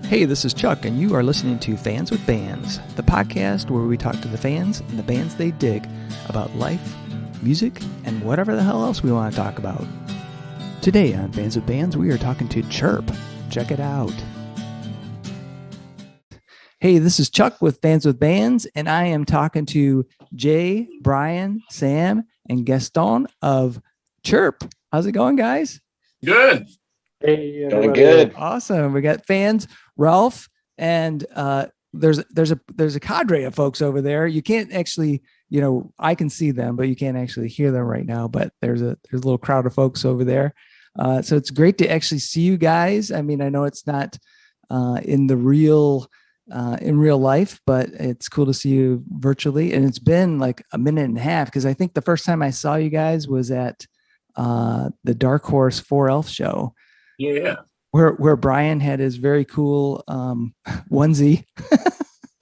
Hey, this is Chuck, and you are listening to Fans with Bands, the podcast where we talk to the fans and the bands they dig about life, music, and whatever the hell else we want to talk about. Today on Fans with Bands, we are talking to Chirp. Check it out. Hey, this is Chuck with Fans with Bands, and I am talking to Jay, Brian, Sam, and Gaston of Chirp. How's it going, guys? Good. Hey, Going good. Awesome. We got fans, Ralph, and there's a cadre of folks over there. You can't actually, I can see them, but you can't actually hear them right now. But there's a little crowd of folks over there. So it's great to actually see you guys. I mean, I know it's not in real life, but it's cool to see you virtually. And it's been like a minute and a half because I think the first time I saw you guys was at the Dark Horse 4Elf show. Yeah. Where Brian had his very cool onesie.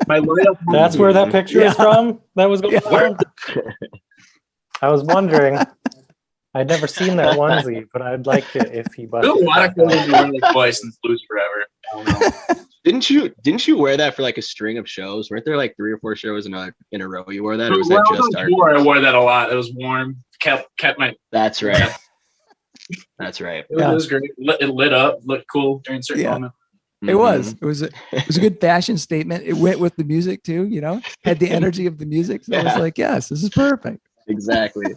That's where that picture is from? That was going on? I was wondering. I'd never seen that onesie, but I'd like it if he busted. There's a lot of people who've worn this twice and lose forever. I don't know. Didn't you wear that for like a string of shows? Weren't there like 3 or 4 shows in a row you wore that? Or was that just our I wore that a lot. It was warm. Kept my. That's right. That's right. It was great. It lit up, looked cool during certain moments. It was a good fashion statement. It went with the music too, had the energy of the music. So I was like, yes, this is perfect. Exactly.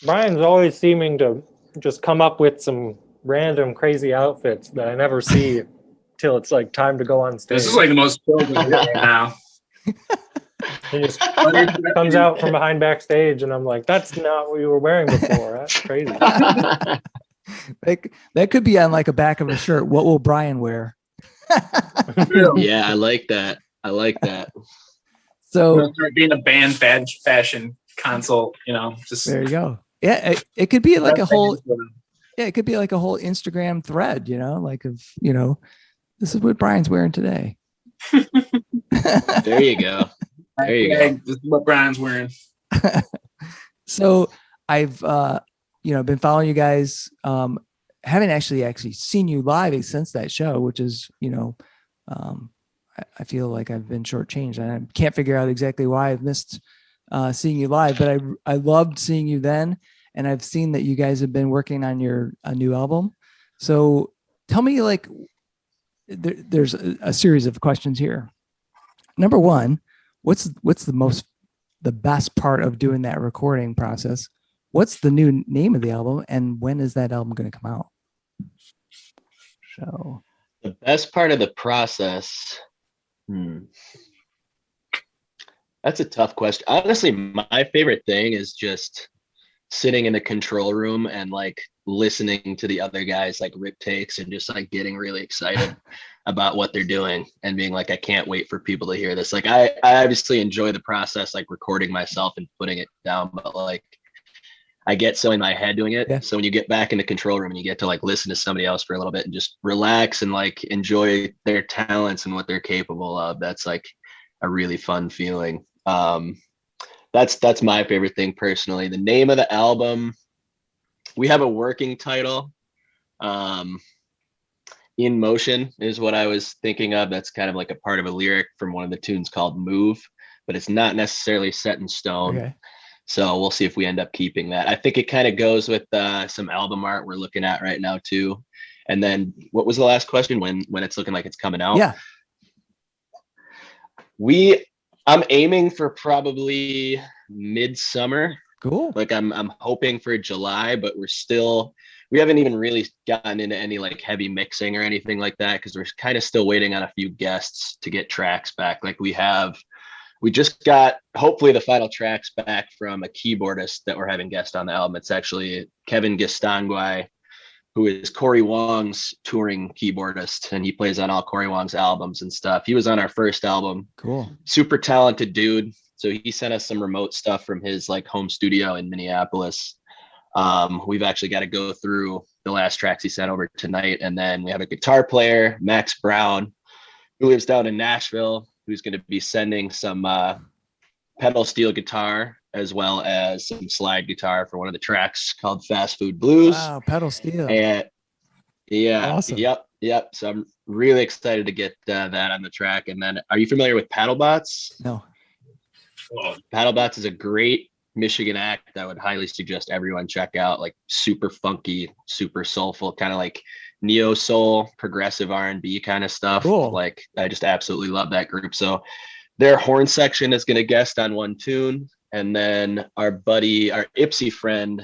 Brian's always seeming to just come up with some random crazy outfits that I never see till it's like time to go on stage. This is like the most right now. He just comes out from behind backstage, and I'm like, "That's not what you were wearing before." That's crazy. That could be on like a back of a shirt. What will Brian wear? Yeah, I like that. So start being a band fashion consult. Just there you go. Yeah, it could be like a whole. Yeah, it could be like a whole Instagram thread. This is what Brian's wearing today. There you go. There you go. This is what Brian's wearing. So I've been following you guys. Haven't actually seen you live since that show, which is I feel like I've been shortchanged, and I can't figure out exactly why I've missed seeing you live. But I loved seeing you then, and I've seen that you guys have been working on a new album. So tell me, there's a series of questions here. Number one, what's the best part of doing that recording process? What's the new name of the album, and when is that album going to come out? So the best part of the process. That's a tough question. Honestly, my favorite thing is just sitting in the control room and like listening to the other guys like rip takes and just like getting really excited about what they're doing and being like, I can't wait for people to hear this. Like I obviously enjoy the process, like recording myself and putting it down, but like I get so in my head doing it. Yeah. So when you get back in the control room and you get to like listen to somebody else for a little bit and just relax and like enjoy their talents and what they're capable of, that's like a really fun feeling. That's my favorite thing personally. The name of the album, we have a working title. In Motion is what I was thinking of. That's kind of like a part of a lyric from one of the tunes called Move, but it's not necessarily set in stone. Okay. So we'll see if we end up keeping that. I think it kind of goes with some album art we're looking at right now too. And then what was the last question? When it's looking like it's coming out? Yeah. I'm aiming for probably midsummer. Cool. Like I'm hoping for July, but we haven't even really gotten into any like heavy mixing or anything like that because we're kind of still waiting on a few guests to get tracks back. Like we just got hopefully the final tracks back from a keyboardist that we're having guest on the album. It's actually Kevin Gaston, who is Corey Wong's touring keyboardist, and he plays on all Corey Wong's albums and stuff. He was on our first album. Cool. Super talented dude. So he sent us some remote stuff from his like home studio in Minneapolis. We've actually got to go through the last tracks he sent over tonight. And then we have a guitar player, Max Brown, who lives down in Nashville, who's going to be sending some pedal steel guitar as well as some slide guitar for one of the tracks called Fast Food Blues. Wow, pedal steel. And yeah, Awesome. Yep. Yep. So I'm really excited to get that on the track. And then, are you familiar with Paddlebots? No. Oh, Paddlebots is a great Michigan act that I would highly suggest everyone check out. Like super funky, super soulful, kind of like neo soul, progressive R&B kind of stuff. Cool. Like I just absolutely love that group. So their horn section is going to guest on one tune, and then our Ipsy friend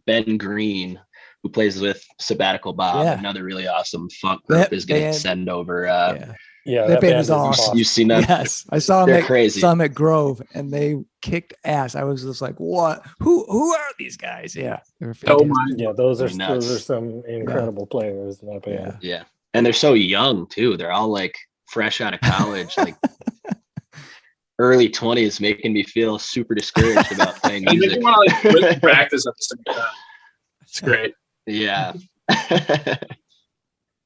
Ben Green, who plays with Sabbatical Bob, another really awesome funk group, is going to send over. That band is awesome. You've seen them? Yes, I saw them. They're crazy. Saw them at Grove, and they kicked ass. I was just like, "What? Who are these guys?" Yeah, those are some incredible players in that band. Yeah, and they're so young too. They're all like fresh out of college, like early 20s, making me feel super discouraged about playing music. You want to like really practice at the same time. It's great. Yeah.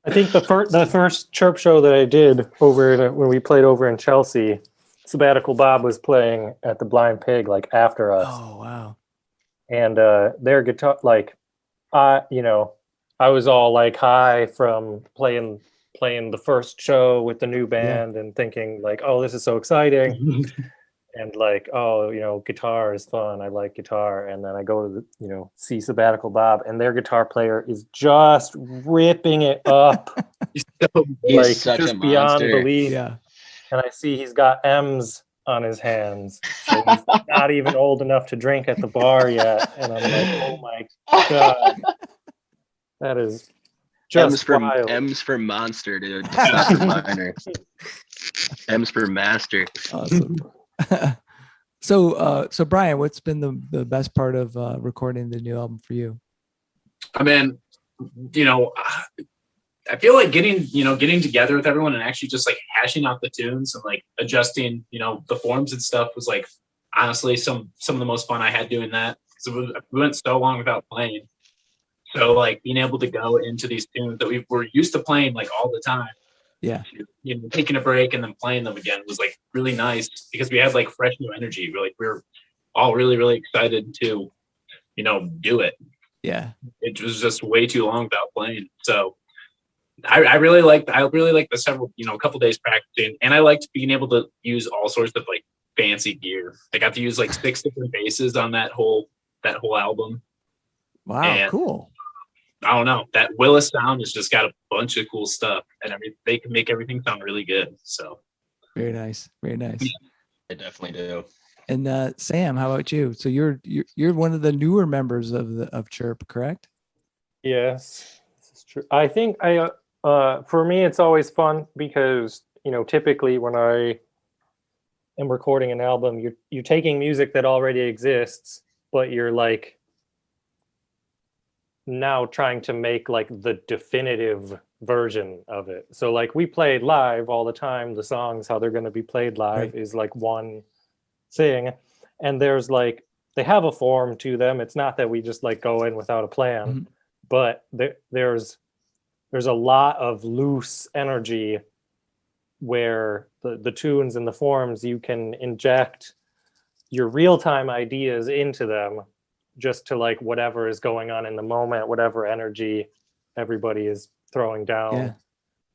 I think the first Chirp show that I did when we played over in Chelsea, Sabbatical Bob was playing at the Blind Pig like after us. Oh wow! And their guitar, like, I was all like high from playing the first show with the new band and thinking like, oh, this is so exciting. And like, oh, guitar is fun. I like guitar. And then I go to see Sabbatical Bob, and their guitar player is just ripping it up. He's like such just a beyond monster. belief. Yeah. And I see he's got M's on his hands. So he's not even old enough to drink at the bar yet. And I'm like, oh my God. That is just wild. M's for monster, dude. Not for minor. M's for master. Awesome. So Brian, what's been the best part of recording the new album for you? I mean, I feel like getting together with everyone and actually just like hashing out the tunes and like adjusting, the forms and stuff was like honestly some of the most fun I had doing that. So we went so long without playing. So like being able to go into these tunes that we were used to playing like all the time. Yeah. Taking a break and then playing them again was like really nice because we had like fresh new energy. We're all really, really excited to, do it. Yeah. It was just way too long without playing. So I really liked the several, a couple days practicing, and I liked being able to use all sorts of like fancy gear. I got to use like 6 different basses on that whole album. Wow. And cool. I don't know. That Willis sound has just got a bunch of cool stuff, and they can make everything sound really good. So very nice, very nice. I definitely do. And Sam, how about you? So you're one of the newer members of Chirp, correct? Yes, this is true. I think for me it's always fun because typically when I am recording an album, you're taking music that already exists, but you're like now trying to make like the definitive version of it. So like we played live all the time. The songs, how they're going to be played live is like one thing. And there's like, they have a form to them. It's not that we just like go in without a plan, but there's a lot of loose energy where the tunes and the forms, you can inject your real-time ideas into them just to like whatever is going on in the moment, whatever energy everybody is throwing down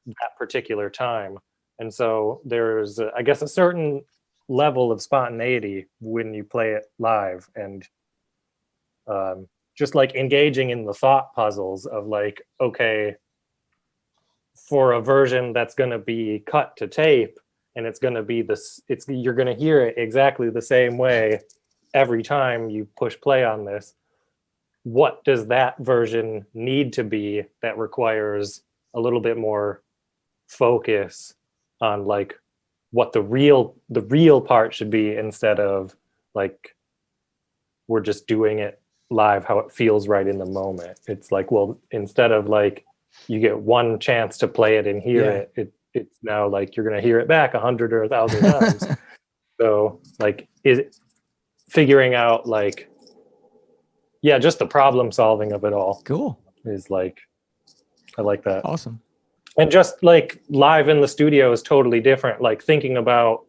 that particular time. And so there's, I guess, a certain level of spontaneity when you play it live, and just like engaging in the thought puzzles of like, okay, for a version that's going to be cut to tape and it's going to be you're going to hear it exactly the same way every time you push play on this. What does that version need to be that requires a little bit more focus on like what the real part should be, instead of like we're just doing it live how it feels right in the moment. It's like, well, instead of like you get one chance to play it and hear it's now like you're going to hear it back 100 or 1,000 times. So like figuring out like, just the problem solving of it all. Cool. Is like, I like that. Awesome. And just like live in the studio is totally different. Like thinking about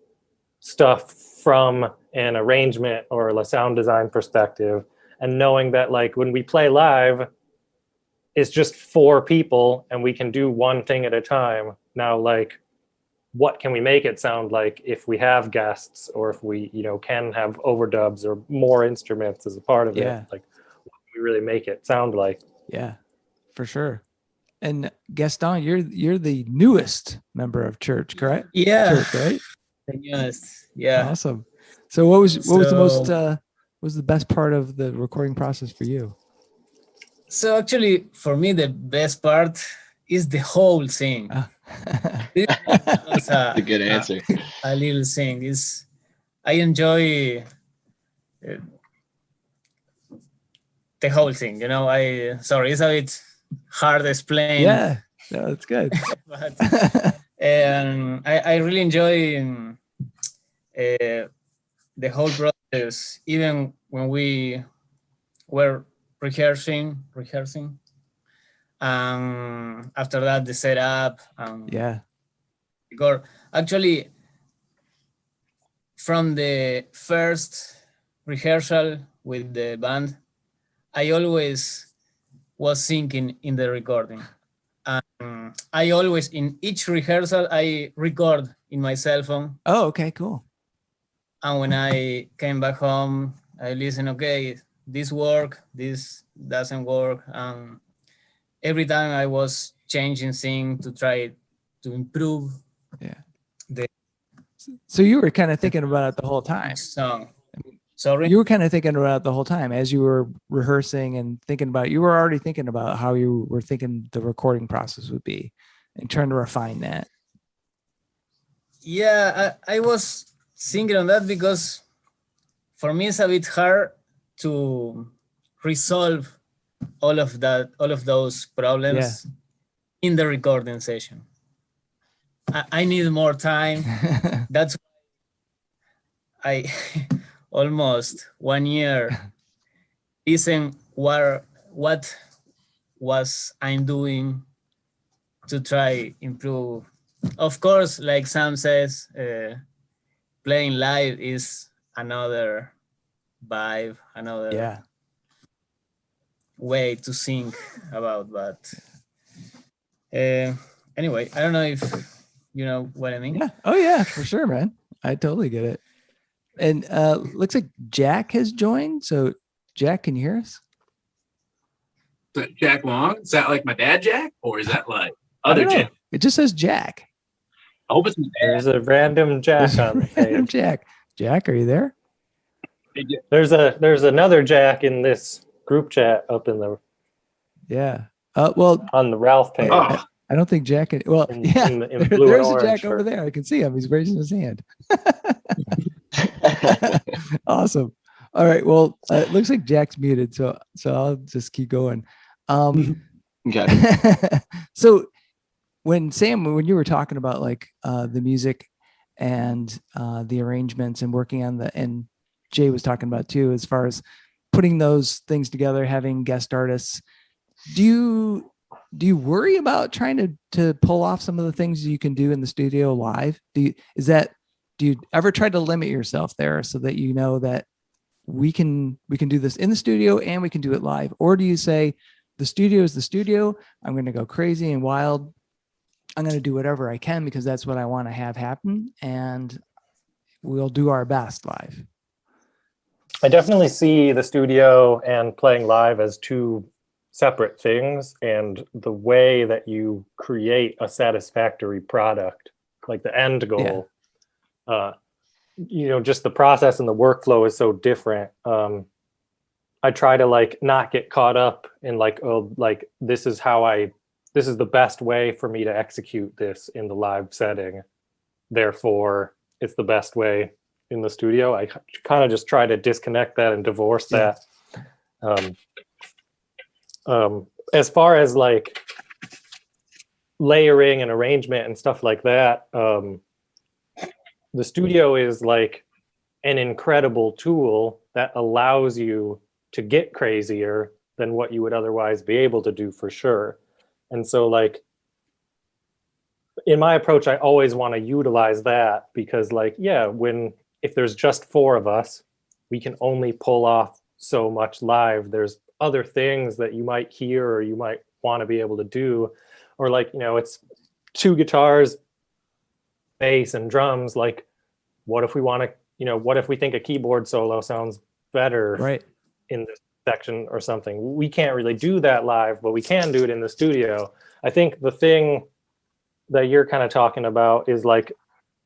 stuff from an arrangement or a sound design perspective, and knowing that like when we play live, it's just 4 people and we can do one thing at a time. Now, like, what can we make it sound like if we have guests, or if we, you know, can have overdubs or more instruments as a part of Yeah. it? Like, what can we really make it sound like? Yeah, for sure. And Gaston, you're the newest member of church, correct? Yeah. Church, right? Yes. Yeah. Awesome. So what was the most So- what was the best part of the recording process for you? So actually, for me, the best part is the whole thing. This is That's a good answer. a little thing is I enjoy the whole thing. You know, sorry, it's a bit hard to explain. Yeah, no, that's good. But I really enjoy the whole process, even when we were rehearsing. After that, the setup. Yeah, Record. Actually, from the first rehearsal with the band, I always was thinking in the recording. I always, in each rehearsal, I record in my cell phone. oh, okay, cool. And when I came back home, I listen, okay, this work, this doesn't work. Every time I was changing things to try to improve So you were kind of thinking about it the whole time. song. Sorry? You were kind of thinking about it the whole time as you were rehearsing and thinking about. You were already thinking about how you were thinking the recording process would be, and trying to refine that. Yeah, I was thinking on that because for me it's a bit hard to resolve all of those problems in the recording session. I need more time. That's why I almost 1 year listen what was I'm doing to try improve. Of course, like Sam says, playing live is another vibe, another way to think about. But anyway, I don't know if you know what I mean. Yeah. Oh yeah, for sure, man. I totally get it. And looks like Jack has joined. So Jack, can you hear us? Is that Jack Long? Is that like my dad, Jack, or is that like I other don't know. Jack? It just says Jack. I hope it's my dad. There's a random Jack on the Random page. Jack. Jack, are you there? There's another Jack in this group chat up in the Yeah. Well, on the Ralph page. Oh, I don't think Jack. Well, In- yeah. in blue and There's a orange Jack shirt. over there. I can see him. He's raising his hand. Awesome. All right. Well, it looks like Jack's muted, so I'll just keep going. Okay. So when you were talking about like the music and the arrangements and working on and Jay was talking about too, as far as putting those things together, having guest artists, do you worry about trying to pull off some of the things you can do in the studio live? Do you ever try to limit yourself there so that you know that we can do this in the studio and we can do it live? Or do you say the studio is the studio, I'm going to go crazy and wild, I'm going to do whatever I can because that's what I want to have happen, and we'll do our best live? I definitely see the studio and playing live as two separate things, and the way that you create a satisfactory product, like the end goal, just the process and the workflow is so different. I try to like not get caught up in like, oh, like this is the best way for me to execute this in the live setting, therefore it's the best way in the studio. I kind of just try to disconnect that and divorce that. As far as like layering and arrangement and stuff like that, the studio is like an incredible tool that allows you to get crazier than what you would otherwise be able to do, for sure. And so like in my approach, I always want to utilize that because like, if there's just 4 of us, we can only pull off so much live. There's other things that you might hear or you might want to be able to do. Or like, you know, it's 2 guitars, bass and drums. Like, what if we want to, you know, what if we think a keyboard solo sounds better Right. in this section or something? We can't really do that live, but we can do it in the studio. I think the thing that you're kind of talking about is like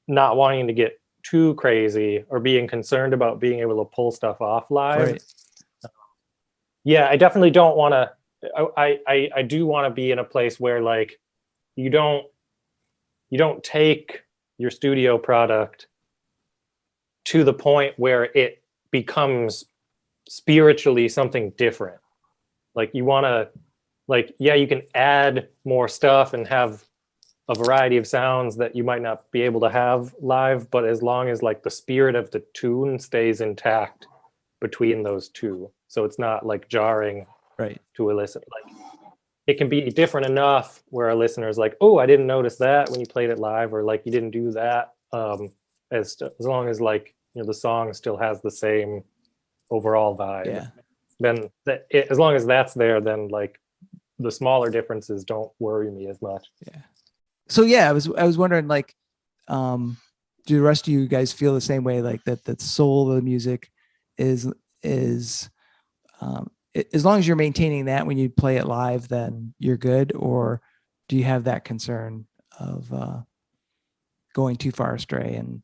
not wanting to get too crazy or being concerned about being able to pull stuff off live. Right. Yeah, I definitely don't want to. I do want to be in a place where like you don't take your studio product to the point where it becomes spiritually something different. Like you want to, like, yeah, you can add more stuff and have a variety of sounds that you might not be able to have live, but as long as like the spirit of the tune stays intact between those two, so it's not like jarring Right. to a listen. Like it can be different enough where a listener is like, oh, I didn't notice that when you played it live, or like you didn't do that. As long as like, you know, the song still has the same overall vibe. Yeah. Then as long as that's there, then like the smaller differences don't worry me as much. Yeah. So yeah, I was wondering, like, do the rest of you guys feel the same way, like that the soul of the music is as long as you're maintaining that when you play it live, then you're good? Or do you have that concern of going too far astray and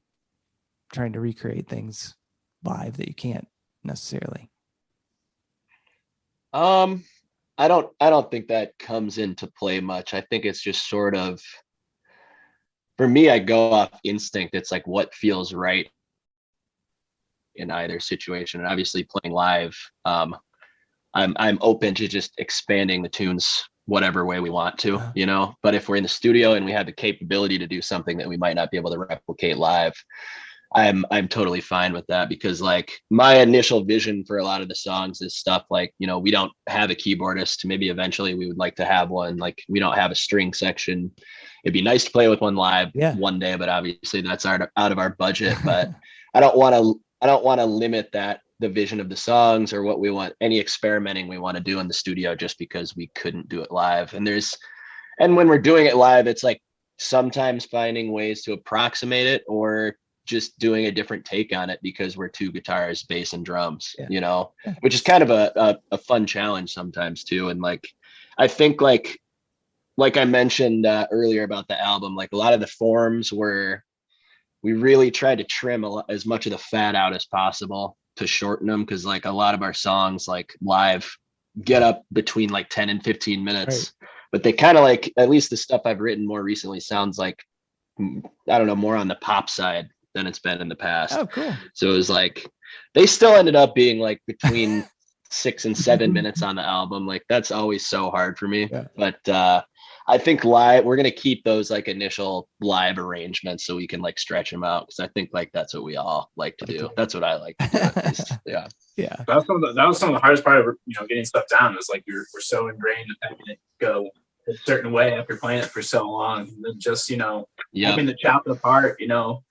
trying to recreate things live that you can't necessarily? I don't think that comes into play much. I think it's just sort of, for me, I go off instinct. It's like what feels right in either situation. And obviously playing live, I'm open to just expanding the tunes whatever way we want to, you know. But if we're in the studio and we have the capability to do something that we might not be able to replicate live, I'm totally fine with that, because like my initial vision for a lot of the songs is stuff like, you know, we don't have a keyboardist. Maybe eventually we would like to have one. Like we don't have a string section. It'd be nice to play with one live one day, but obviously that's out of our budget. But I don't want to limit the vision of the songs or what we want, any experimenting we want to do in the studio just because we couldn't do it live. And when we're doing it live, it's like sometimes finding ways to approximate it or just doing a different take on it because we're 2 guitars, bass and drums, you know, which is kind of a fun challenge sometimes too. And like, I think like I mentioned earlier about the album, like a lot of the forms were, we really tried to trim as much of the fat out as possible to shorten them. Cause like a lot of our songs like live get up between like 10 and 15 minutes, but they kind of like, at least the stuff I've written more recently sounds like, I don't know, more on the pop side than it's been in the past. Oh, cool. So it was like, they still ended up being like between 6 and 7 minutes on the album. Like that's always so hard for me. But I think live, we're going to keep those like initial live arrangements so we can like stretch them out. Cause I think like, that's what we all like to do. That's what I like to do at least. Yeah. Yeah. That was some of the hardest part of, you know, getting stuff down. Is like we're so ingrained in having it go a certain way after playing it for so long. And then just, you know, having to chop it apart, you know.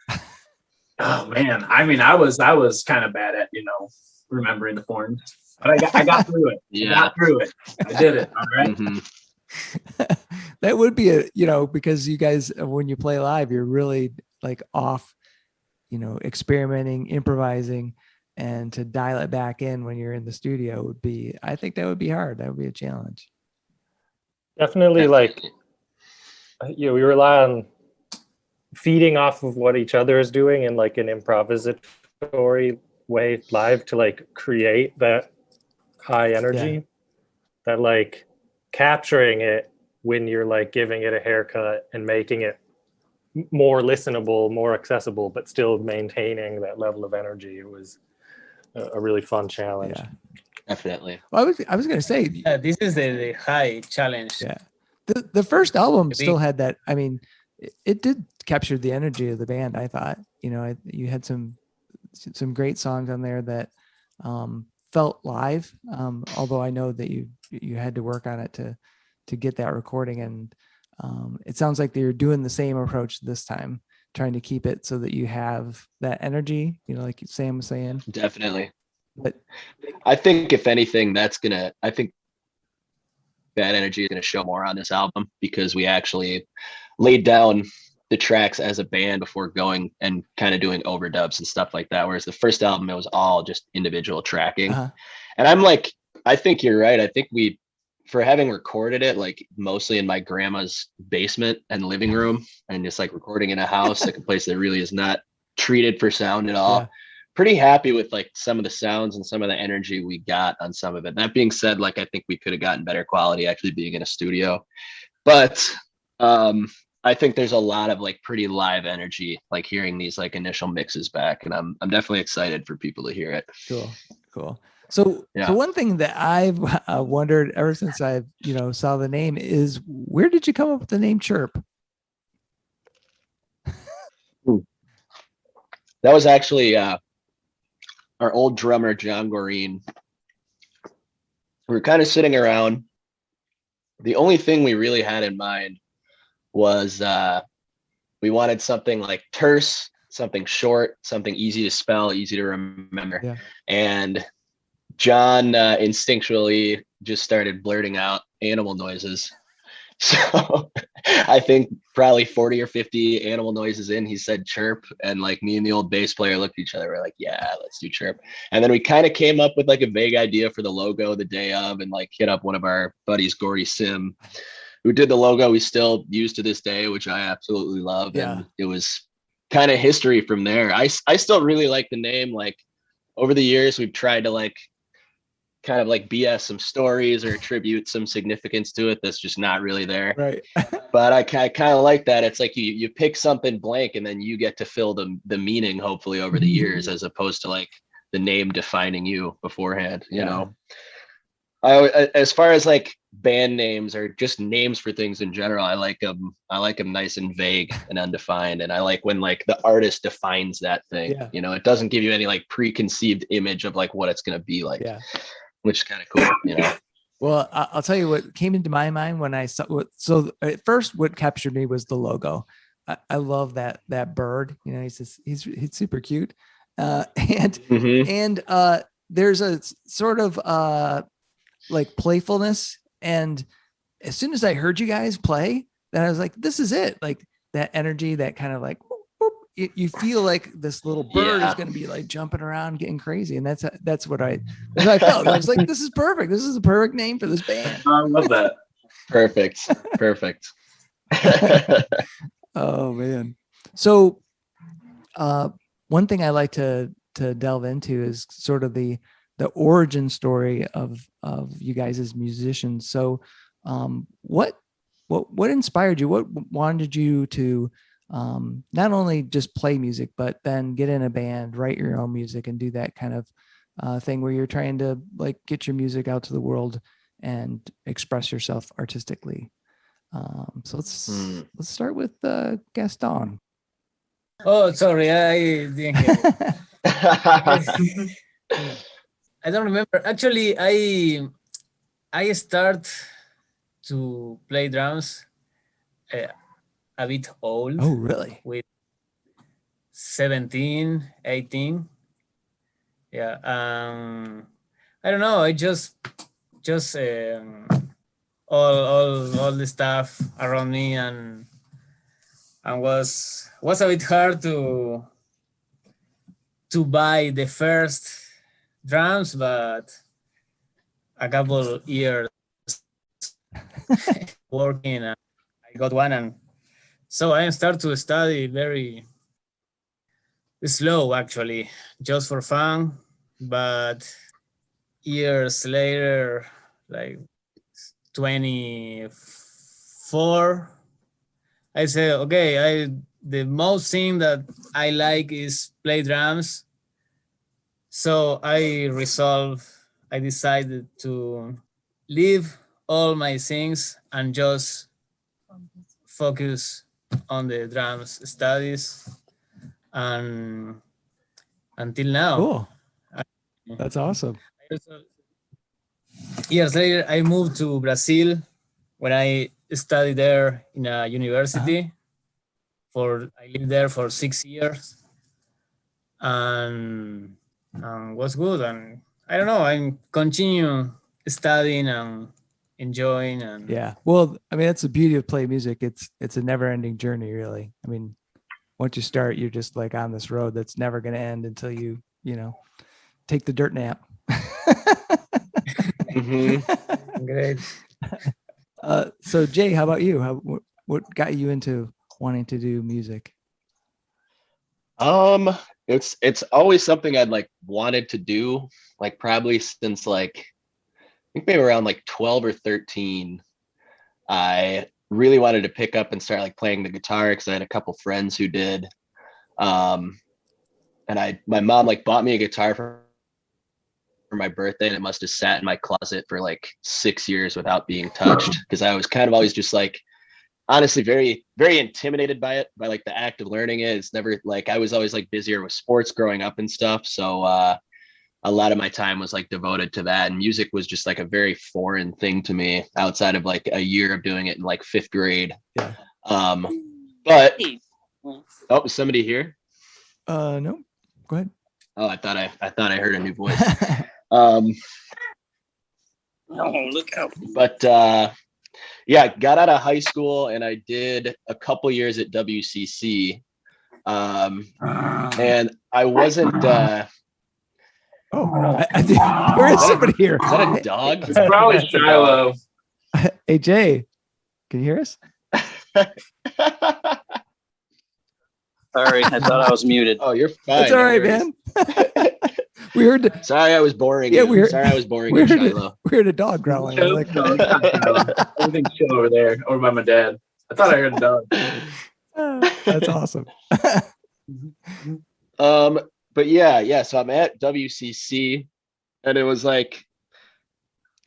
Oh man. I mean, I was kind of bad at, you know, remembering the forms, but I got through it. I got through it. I did it. All right. Mm-hmm. That would be you know, because you guys, when you play live, you're really like off, you know, experimenting, improvising, and to dial it back in when you're in the studio would be, I think that would be hard. That would be a challenge. Definitely. Like, you know, we rely on feeding off of what each other is doing in like an improvisatory way live to like create that high energy, that like capturing it when you're like giving it a haircut and making it more listenable, more accessible, but still maintaining that level of energy. It was a really fun challenge. Yeah, definitely. Well, I was going to say, this is the high challenge. Yeah. The first album still had that. I mean, it did capture the energy of the band. I thought, you know, you had some great songs on there that felt live. Although I know that you had to work on it to get that recording, and it sounds like you're doing the same approach this time, trying to keep it so that you have that energy, you know, like Sam was saying. Definitely. But I think if anything, I think that energy is going to show more on this album because we actually laid down the tracks as a band before going and kind of doing overdubs and stuff like that. Whereas the first album, it was all just individual tracking. And I'm like, I think you're right. I think for having recorded it, like mostly in my grandma's basement and living room and just like recording in a house, like a place that really is not treated for sound at all. Pretty happy with like some of the sounds and some of the energy we got on some of it. That being said, like I think we could have gotten better quality actually being in a studio, but I think there's a lot of like pretty live energy, like hearing these like initial mixes back, and I'm definitely excited for people to hear it. Cool. So one thing that I've wondered ever since I've saw the name is, where did you come up with the name Chirp? That was actually our old drummer, John Goreen. We were kind of sitting around. The only thing we really had in mind was we wanted something like terse, something short, something easy to spell, easy to remember. And John instinctually just started blurting out animal noises. So I think probably 40 or 50 animal noises in, he said chirp, and like me and the old bass player looked at each other. We're like, yeah, let's do chirp. And then we kind of came up with like a vague idea for the logo the day of, and like hit up one of our buddies, Gordy Sim, who did the logo we still use to this day, which I absolutely love. And it was kind of history from there. I still really like the name. Like over the years, we've tried to like kind of like BS some stories or attribute some significance to it that's just not really there. Right. But I kind of like that. It's like you pick something blank and then you get to fill the meaning hopefully over the years, as opposed to like the name defining you beforehand, you know. As far as like band names or just names for things in general, I like them nice and vague and undefined. And I like when like the artist defines that thing, you know, it doesn't give you any like preconceived image of like what it's going to be like, which is kind of cool, you know. Well, I'll tell you what came into my mind when I saw so at first what captured me was the logo. I love that bird, you know, he's super cute. And there's a sort of like playfulness, and as soon as I heard you guys play, then I was like, this is it. Like that energy, that kind of like boop, boop, you feel like this little bird is going to be like jumping around getting crazy, and that's what I felt. I was like, this is perfect. This is a perfect name for this band. I love that. Perfect. Oh man. So one thing I like to delve into is sort of the origin story of you guys as musicians. So what inspired you? What wanted you to not only just play music, but then get in a band, write your own music, and do that kind of thing where you're trying to like get your music out to the world and express yourself artistically? So let's start with Gaston. Oh, sorry, I didn't hear it. I don't remember. Actually, I start to play drums a bit old. Oh, really? With 17, 18. Yeah. I don't know. I just all the stuff around me and was a bit hard to buy the first drums, but a couple years working, I got one, and so I start to study very slow, actually, just for fun. But years later, like 24, I say, okay, the most thing that I like is play drums. So I decided to leave all my things and just focus on the drums studies, and until now. Cool. That's awesome. Years later, I moved to Brazil when I studied there in a university. I lived there for 6 years, and was good. And I don't know, I'm continue studying and enjoying. And Yeah. Well, I mean, that's the beauty of play music. It's a never ending journey, really. I mean, once you start, you're just like on this road that's never going to end until you take the dirt nap. Mm-hmm. great. So Jay, how about you? What got you into wanting to do music? It's always something I'd like wanted to do, like probably since like I think maybe around like 12 or 13. I really wanted to pick up and start like playing the guitar because I had a couple friends who did. And my mom like bought me a guitar for my birthday, and it must have sat in my closet for like 6 years without being touched because I was kind of always just like honestly very, very intimidated by it, by like the act of learning it. It's never like I was always like busier with sports growing up and stuff. So a lot of my time was like devoted to that. And music was just like a very foreign thing to me outside of like a year of doing it in like 5th grade. Yeah. But oh, is somebody here? No, go ahead. Oh, I thought I heard a new voice. Oh, look out. But yeah, got out of high school and I did a couple years at WCC. And I wasn't I think there is somebody here. is that a dog? It's probably Shiloh. Hey Jay, can you hear us? Sorry, I thought I was muted. Oh, you're fine. That's all right, man. We heard. Sorry, I was boring. Yeah, you. Sorry, I was boring. We You, heard, Shiloh. we heard a dog growling. I'm like, Everything's chill over there, over by my dad. I thought I heard a dog. that's awesome. But yeah. So I'm at WCC, and it was like,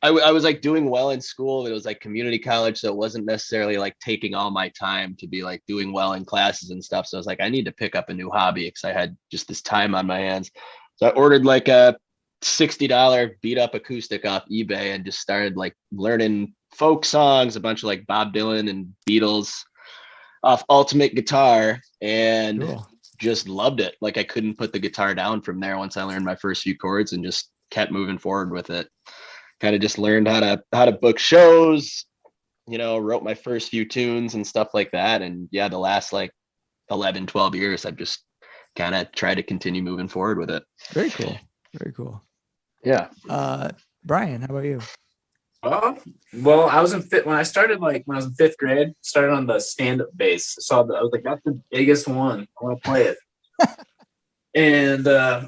I was like doing well in school. It was like community college, so it wasn't necessarily like taking all my time to be like doing well in classes and stuff. So I was like, I need to pick up a new hobby because I had just this time on my hands. So I ordered like a $60 beat up acoustic off eBay and just started like learning folk songs, a bunch of like Bob Dylan and Beatles off Ultimate Guitar, and Cool. just loved it. Like I couldn't put the guitar down from there once I learned my first few chords and just kept moving forward with it. Kind of just learned how to book shows, wrote my first few tunes and stuff like that. And yeah, the last like 11, 12 years, I've just kind of tried to continue moving forward with it. Very cool. Very cool. Yeah. Brian, how about you? Well, I was in when I started, like when I was in 5th grade, started on the stand-up bass. I was like, that's the biggest one. I want to play it. And I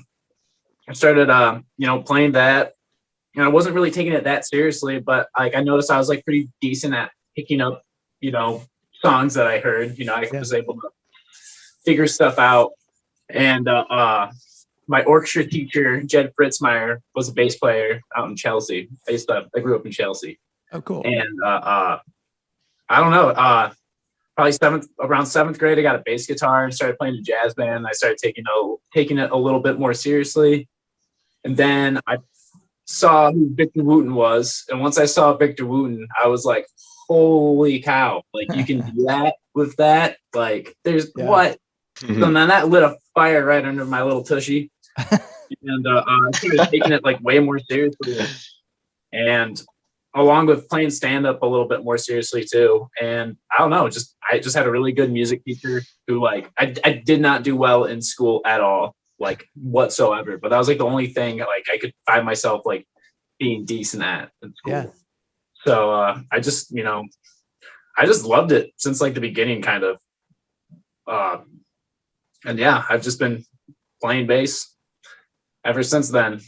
started playing that. And I wasn't really taking it that seriously, but like I noticed I was like pretty decent at picking up, songs that I heard. I was able to figure stuff out. And my orchestra teacher, Jed Fritzmeyer, was a bass player out in Chelsea. I grew up in Chelsea. Oh, cool. And I don't know, probably around 7th grade, I got a bass guitar and started playing a jazz band. I started taking it a little bit more seriously. And then I saw who Victor Wooten was. And once I saw Victor Wooten, I was like, holy cow, like you can do that with that. Like there's what? Mm-hmm. So then that lit a fire right under my little tushy. And I started taking it like way more seriously. And along with playing stand-up a little bit more seriously too. And I don't know, I just had a really good music teacher who like I did not do well in school at all, like whatsoever. But that was like the only thing like I could find myself like being decent at in school. Yeah. So I just loved it since like the beginning, kind of. And yeah, I've just been playing bass ever since then.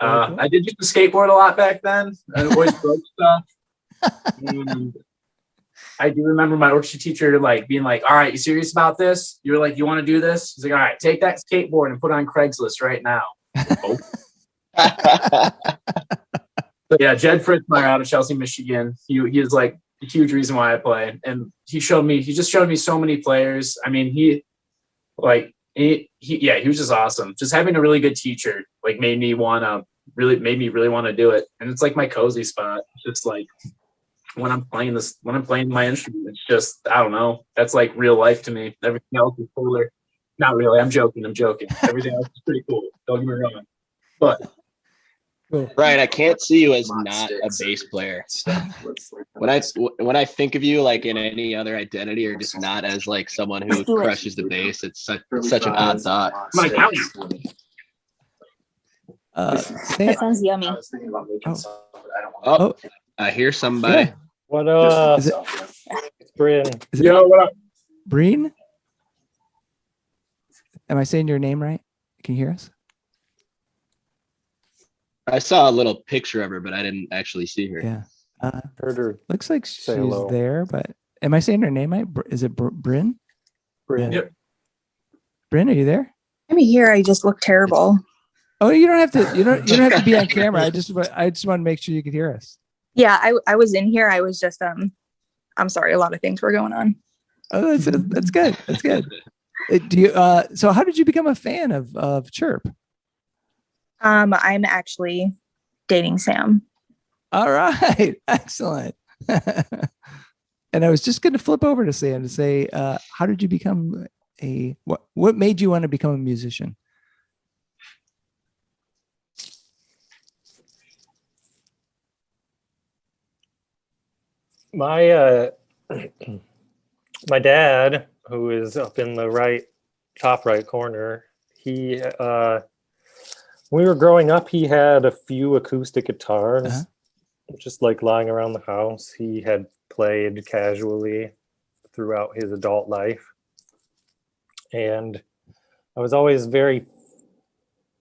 Cool. I did used to skateboard a lot back then. I always broke stuff. And I do remember my orchestra teacher like being like, all right, you serious about this? You're like, you want to do this? He's like, all right, take that skateboard and put it on Craigslist right now. Oh. But yeah, Jed Fritzmeyer out of Chelsea, Michigan. He is like a huge reason why I play. And he just showed me so many players. I mean, he was just awesome. Just having a really good teacher like made me really want to do it. And it's like my cozy spot. Just like when I'm playing my instrument, it's just, I don't know. That's like real life to me. Everything else is cooler. Not really. I'm joking. Everything else is pretty cool. Don't get me wrong. But Cool. Brian, I can't see you as not a bass player. When I think of you like in any other identity or just not as like someone who crushes the bass, it's such an odd thought. My couch. That sounds yummy. Oh, I hear somebody. Yeah. What up? Is it, It's Brynne. is it Yo, what up? Brynne? Am I saying your name right? Can you hear us? I saw a little picture of her, but I didn't actually see her. Yeah. Heard her. Looks like she's hello. there, but am I saying her name right? Is it Brynne? Brynne. Yeah. Brynne, are you there? I'm here. I just look terrible. Oh, you don't have to. You don't have to be on camera. I just want to make sure you could hear us. Yeah, I was in here. I was just I'm sorry. A lot of things were going on. Oh, that's good. That's good. Do you? So, how did you become a fan of Chirp? I'm actually dating Sam. All right, excellent. And I was just going to flip over to Sam to say, how did you become what made you want to become a musician? My my dad, who is up in the top right corner, he when we were growing up, he had a few acoustic guitars, just like lying around the house. He had played casually throughout his adult life, and I was always very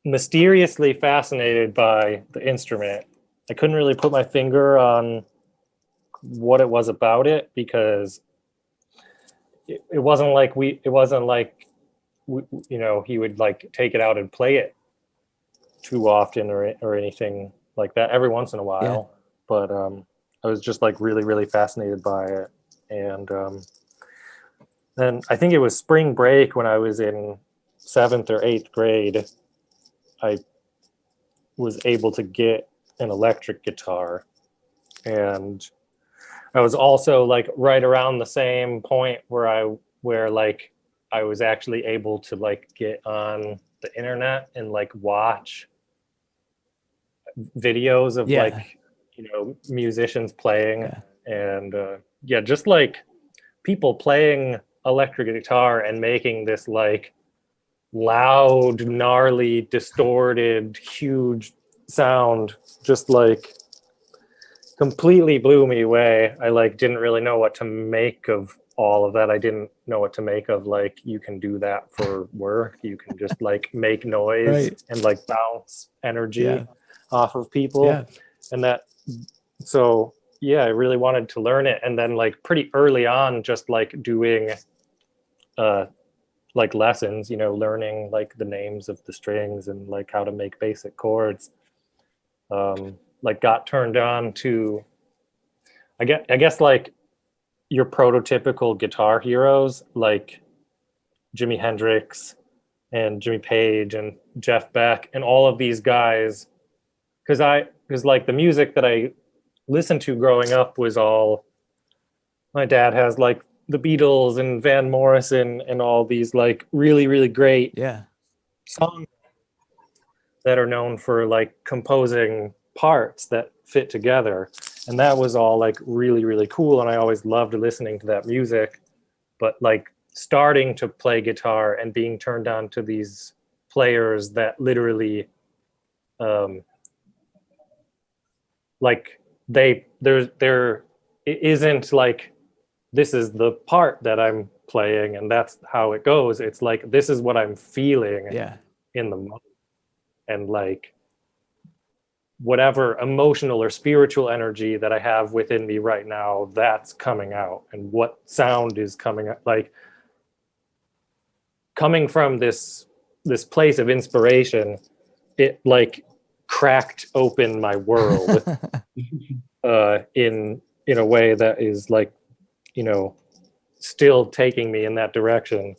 mysteriously fascinated by the instrument. I couldn't really put my finger on what it was about it, because it wasn't like he would like take it out and play it too often or anything like that. Every once in a while, but I was just like really, really fascinated by it. And then I think it was spring break when I was in 7th or 8th grade, I was able to get an electric guitar. And I was also like right around the same point where I was actually able to like get on the internet and like watch videos of like, musicians playing and just like people playing electric guitar and making this like loud, gnarly, distorted, huge sound, just like completely blew me away. I like didn't really know what to make of all of that. I didn't know what to make of like, you can do that for work. You can just like make noise and like bounce energy off of people. And that, so I really wanted to learn it. And then like pretty early on, just like doing like lessons, learning like the names of the strings and like how to make basic chords. Like got turned on to, I guess like your prototypical guitar heroes like Jimi Hendrix and Jimmy Page and Jeff Beck and all of these guys, because like the music that I listened to growing up was all, my dad has like the Beatles and Van Morrison and all these like really, really great songs that are known for like composing parts that fit together. And that was all like really, really cool. And I always loved listening to that music. But like starting to play guitar and being turned on to these players that literally like there isn't like, this is the part that I'm playing and that's how it goes. It's like, this is what I'm feeling in the moment. And like whatever emotional or spiritual energy that I have within me right now, that's coming out. And what sound is coming out, like coming from this place of inspiration, it like cracked open my world in a way that is like, still taking me in that direction.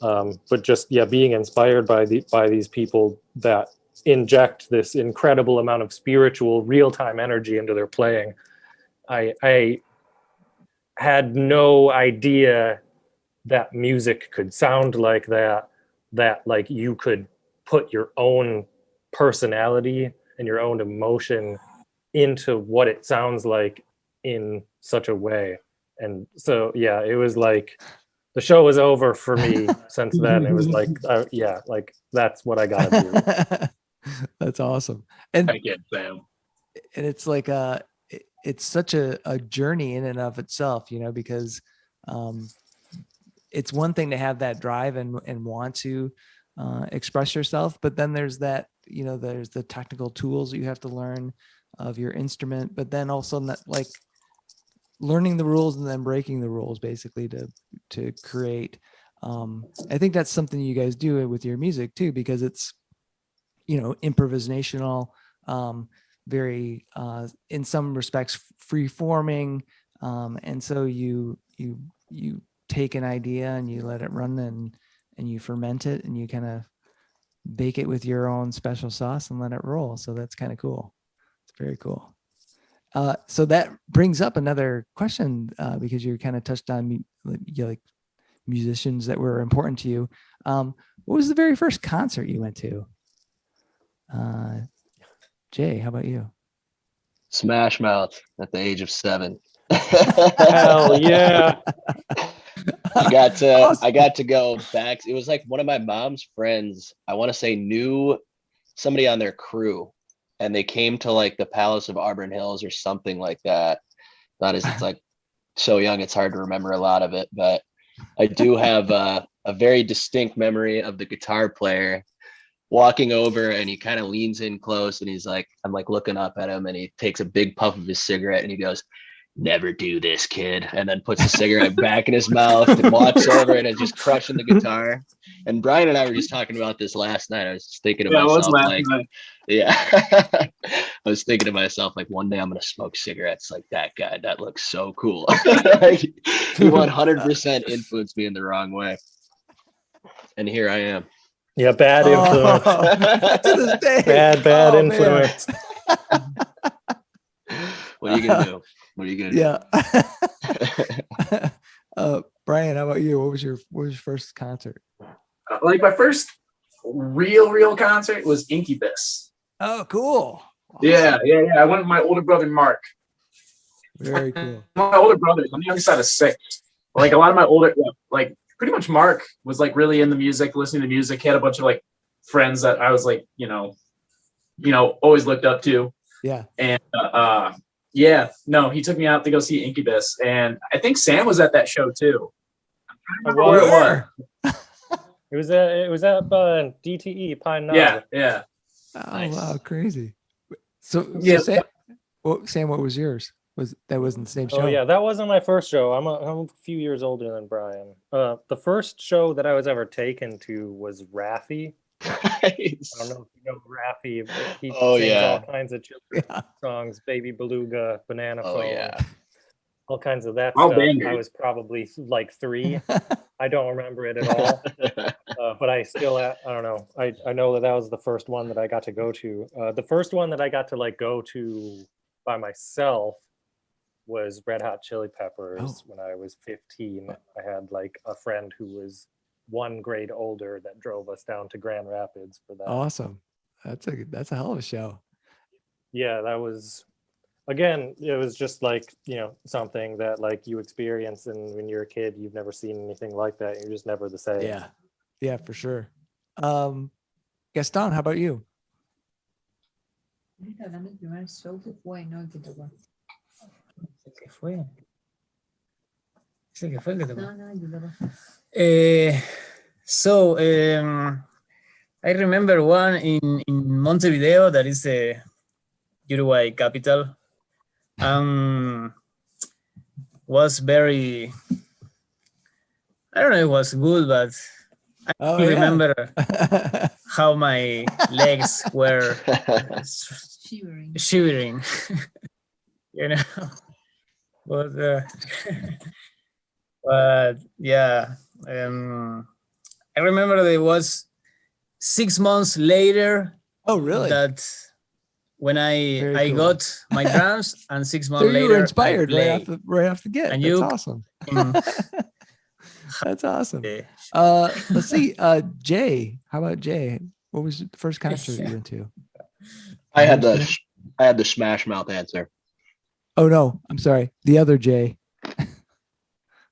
But just being inspired by these people that inject this incredible amount of spiritual real-time energy into their playing. I had no idea that music could sound like that like you could put your own personality and your own emotion into what it sounds like in such a way. And so, yeah, it was like the show was over for me since then. It was like, yeah, like that's what I gotta do. That's awesome. And I get Sam. and it's like it's such a journey in and of itself, you know, because it's one thing to have that drive and want to express yourself, but then there's that, you know, there's the technical tools that you have to learn of your instrument, but then also like learning the rules and then breaking the rules basically to create. I think that's something you guys do with your music too, because it's, you know, improvisational, very in some respects free forming, and so you take an idea and you let it run and you ferment it and you kind of bake it with your own special sauce and let it roll. So that's kind of cool. It's very cool. So that brings up another question, because you kind of touched on like musicians that were important to you. What was the very first concert you went to? Jay, how about you? Smash Mouth at the age of 7. Hell yeah. I got to Awesome. I got to go back. It was like one of my mom's friends, I want to say, knew somebody on their crew, and they came to like the Palace of Auburn Hills or something like that. That is, it's like so young, it's hard to remember a lot of it, but I do have a very distinct memory of the guitar player walking over, and he kind of leans in close, and he's like, I'm like looking up at him, and he takes a big puff of his cigarette and he goes, "Never do this, kid," and then puts the cigarette back in his mouth and walks over and is just crushing the guitar. And Brian and I were just talking about this last night. I was just thinking to myself, like, yeah, I was thinking to myself, like, one day I'm gonna smoke cigarettes like that guy. That looks so cool. Like, he 100% influenced me in the wrong way, and here I am. Yeah, bad influence. To this day. Bad Oh, man. influence. What are you gonna do? What are you gonna do? Yeah. Brian, how about you? What was your first concert? Like my first real concert was Incubus. Oh, cool. Yeah. I went with my older brother Mark. Very cool. My older brother, on the younger side of 6. Like a lot of my older, like pretty much Mark was like really into music, listening to music. He had a bunch of like friends that I was like, you know, always looked up to. Yeah. And he took me out to go see Incubus, and I think Sam was at that show too. Where it was. It was at DTE Pine Knob. Yeah. Oh, Nice. wow, crazy. So Yeah. Sam, what was yours? That wasn't the same show? Oh yeah, that wasn't my first show. I'm a few years older than Brian. The first show that I was ever taken to was Raffi. Nice. I don't know if you know Raffi, but he Oh, sings yeah. all kinds of children's songs, Baby Beluga, Banana Oh Phone, yeah. all kinds of that Oh, stuff. banger. I was probably like 3. I don't remember it at all. But I still, I don't know. I know that was the first one that I got to go to. The first one that I got to like go to by myself was Red Hot Chili Peppers. When I was 15. I had like a friend who was 1 grade older that drove us down to Grand Rapids for that. Awesome. That's a hell of a show. Yeah, that was, again, it was just like, you know, something that like you experience, and when you're a kid, you've never seen anything like that. You're just never the same. Yeah, for sure. Gaston, how about you? I remember one in Montevideo, that is the Uruguay capital. Was very, I don't know, it was good, but I remember how my legs were shivering. You know, but yeah, I remember that it was 6 months later. Oh, really? That when I cool. got my drums, and 6 months So later, you were inspired I right off the get. And That's you- awesome. That's awesome. Yeah. Let's see. Jay, how about Jay? What was the first concert you went to? I had the Smash Mouth answer. Oh no, I'm sorry. The other J.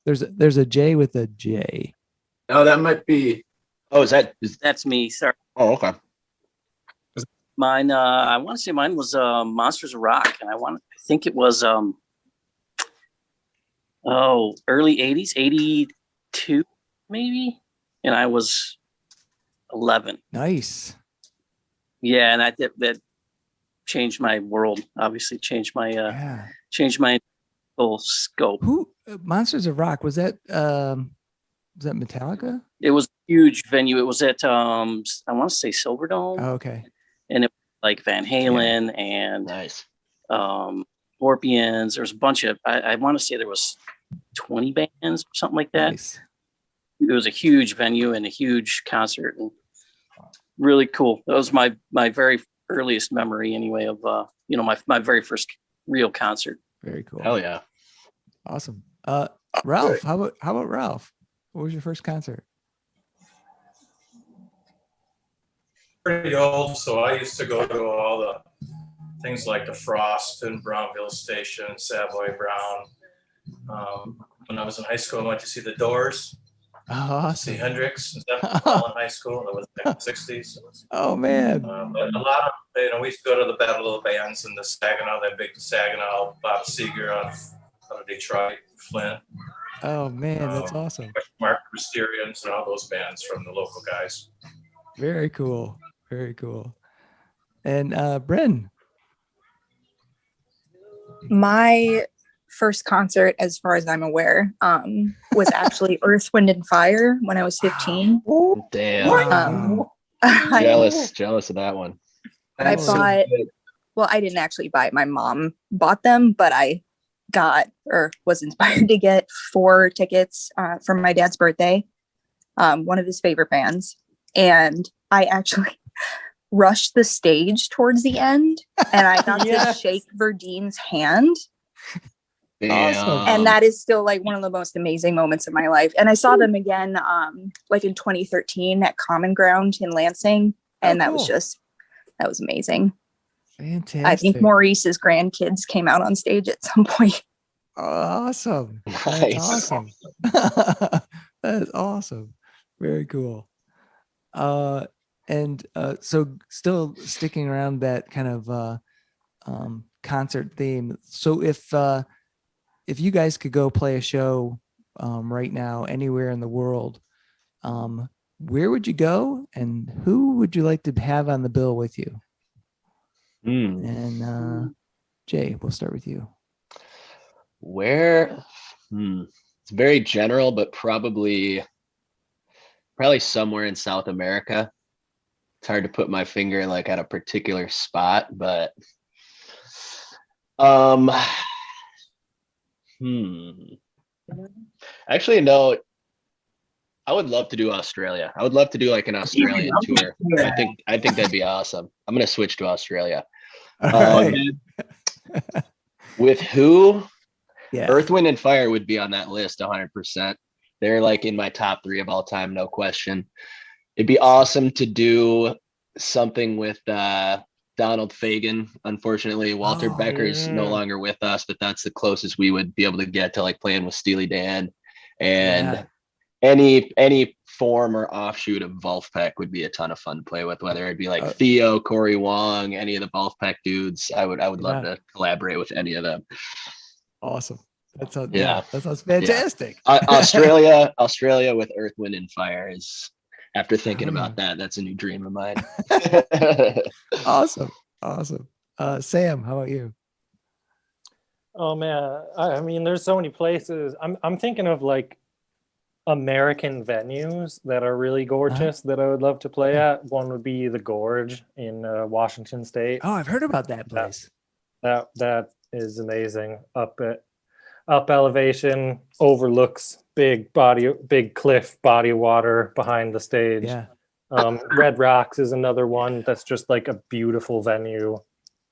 There's a J with a J. Oh, that might be. Oh, That's me. Sorry. oh, okay. Mine. I want to say mine was Monsters of Rock, and I think it was early '80s, '82 maybe, and I was 11. Nice. Yeah, and that changed my world. Obviously, changed my whole scope. Who Monsters of Rock was that? Was that Metallica? It was a huge venue. It was at I want to say Silverdome. Oh, okay. And it was like Van Halen and Nice. Scorpions. There was a bunch of I want to say there was 20 bands or something like that. Nice. It was a huge venue and a huge concert, and really cool. That was my very earliest memory anyway of my very first real concert. Very cool. Hell yeah. Awesome. Ralph, how about Ralph? What was your first concert? Pretty old, so I used to go to all the things like the Frost and Brownville Station, Savoy Brown. When I was in high school, I went to see the Doors, Oh, see awesome. Hendrix and stuff all in high school. That was in the 60s. Oh man. But a lot of, we used to go to the Battle of the Bands and the Saginaw, that big Saginaw, Bob Seger out of Detroit, Flint. Oh man, that's awesome. Mark Mysterians and all those bands from the local guys. Very cool. Very cool. And Brynne. My first concert, as far as I'm aware, was actually Earth, Wind, and Fire when I was 15. Damn. Jealous of that one. I bought, well, I didn't actually buy it. My mom bought them, but I was inspired to get 4 tickets for my dad's birthday, one of his favorite bands. And I actually rushed the stage towards the end, and I got to shake Verdine's hand. Awesome. And that is still like one of the most amazing moments of my life. And I saw them again like in 2013 at Common Ground in Lansing. And that was amazing. Fantastic. I think Maurice's grandkids came out on stage at some point. Awesome. That's Nice. awesome. That is awesome. Very cool. And so still sticking around that kind of concert theme. So if you guys could go play a show right now anywhere in the world, where would you go and who would you like to have on the bill with you? And Jay, we'll start with you. Where? It's very general, but probably somewhere in South America. It's hard to put my finger like at a particular spot, but actually no, I would love to do Australia. I would love to do like an Australian tour. I think that'd be awesome. I'm gonna switch to Australia. With who? Yeah. Earth, Wind, and Fire would be on that list 100%. They're like in my top 3 of all time, no question. It'd be awesome to do something with Donald Fagen. Unfortunately, Walter Becker's no longer with us, but that's the closest we would be able to get to like playing with Steely Dan. And any form or offshoot of Wolfpack would be a ton of fun to play with, whether it be like Theo, Corey Wong, any of the Wolfpack dudes. I would love to collaborate with any of them. Awesome. That sounds fantastic. Australia with Earth, Wind, and Fire is, after thinking about that, that's a new dream of mine. Awesome. Sam, how about you? Oh man, I mean, there's so many places. I'm thinking of like American venues that are really gorgeous that I would love to play at. One would be the Gorge in Washington State. Oh, I've heard about that place. That is amazing. Up elevation, overlooks big cliff, body of water behind the stage. Yeah. Red Rocks is another one that's just like a beautiful venue.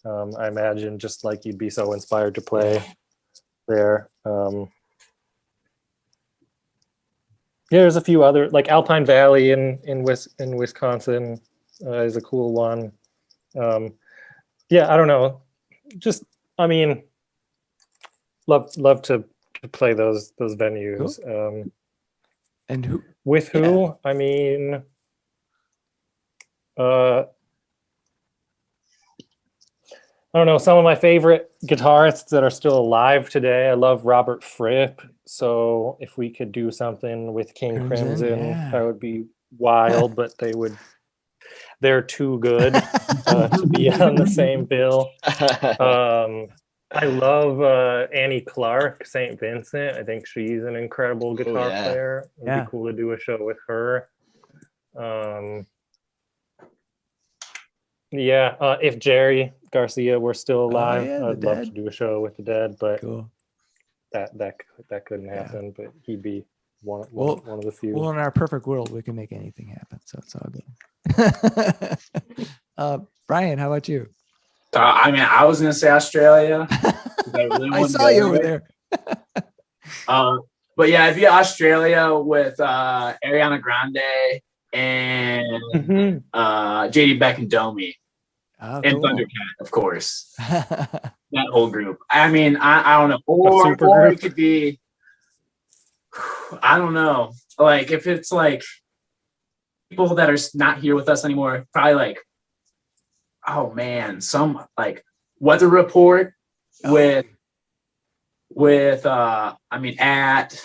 I imagine just like you'd be so inspired to play there. There's a few other, like Alpine Valley in Wisconsin is a cool one. yeah, I don't know. Just, I mean, love to play those venues. And who? With who? Yeah. I mean, I don't know, some of my favorite guitarists that are still alive today. I love Robert Fripp. So if we could do something with King Crimson, yeah. that would be wild, but they're too good to be on the same bill. I love Annie Clark, St. Vincent. I think she's an incredible guitar player. It'd be cool to do a show with her. If Jerry Garcia were still alive, I'd love to do a show with the Dead, but that couldn't happen. But he'd be one of the few. Well, in our perfect world, we can make anything happen, so it's all good. Brian, how about you? I mean, I was gonna say Australia. I saw you over there. But yeah, it'd be Australia with Ariana Grande and JD Beck and Domi. And Thundercat, of course. That whole group. I mean, I don't know. Or it could be, I don't know. Like, if it's like people that are not here with us anymore, probably like, oh man, some like Weather Report with I mean, at